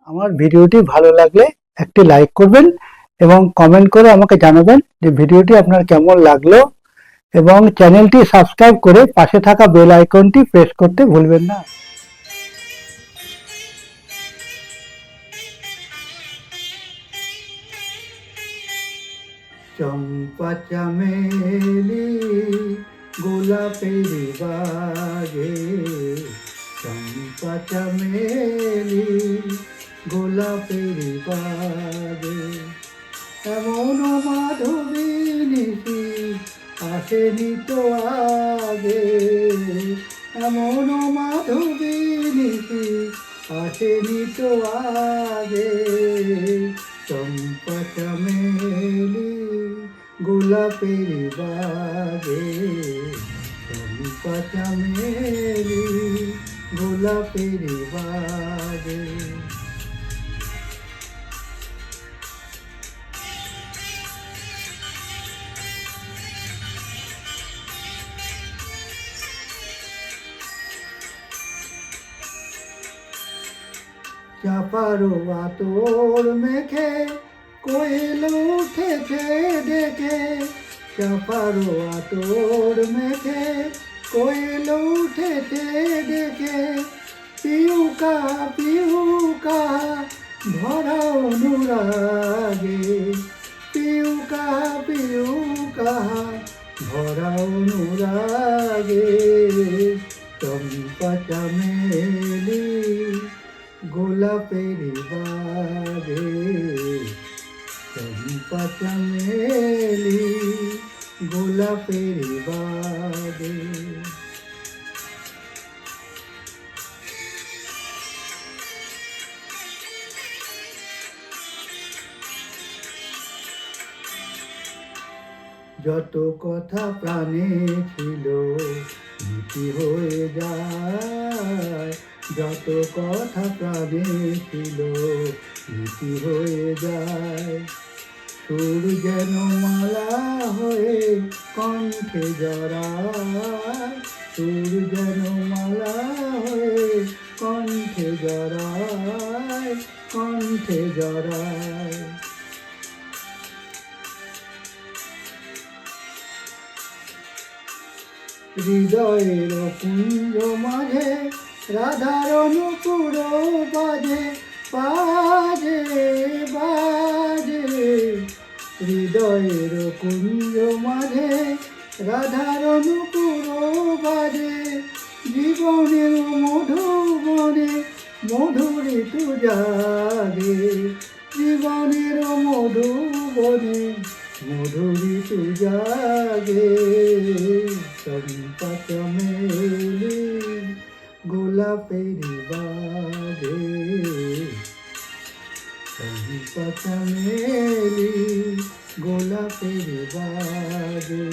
আমার ভিডিওটি ভালো লাগলে একটি লাইক করবেন এবং কমেন্ট করে আমাকে জানাবেন যে ভিডিওটি আপনার কেমন লাগলো, এবং চ্যানেলটি সাবস্ক্রাইব করে পাশে থাকা বেল আইকনটি প্রেস করতে ভুলবেন না। চম্পা চামেলি গোলাপের বাগে, চম্পা চামেলি গোলাপের বাগে, এমন মাধবী নিশি আসেনি তো আগে, এমন মাধবী নিশি আসেনি তো আগে, চম্পা চামেলি গোলাপের বাগে, চম্পা চামেলি গোলাপের বাগে। চাপারো আতর মেখে কোয়েল উঠেছে ডেকে, চাপারো আতর মেখে কোয়েল উঠেছে ডেকে, পিউকা পিউকা ভরা অনুরাগে, পিউকা পিউকা ভরা অনুরাগে, চম্পা চামেলি গোলাপের বাগে, চম্পা চামেলি গোলাপের বাগে। যত কথা প্রাণে ছিল মিটি হয়ে যায়, যত কথা প্রাণে ছিল মিটি হয়ে যায়, সুর যেন মালা হয়ে কণ্ঠে জড়ায়, সুর যেন মালা হয়ে কণ্ঠে জড়ায়, কণ্ঠে জড়ায়। হৃদয়ের কুঞ্জ মাঝে রাধার অনুকূল বাজে, বাজে বাজে, হৃদয়ের কুঞ্জ মাঝে রাধার অনুকূল বাজে, জীবনের মধুবনে মধুর ঋতু জাগে, জীবনের মধুবনে মধুর ঋতু জাগে, চম্পা চামেলি গোলাপের বাগে, চম্পা চামেলি গোলাপের বাগে।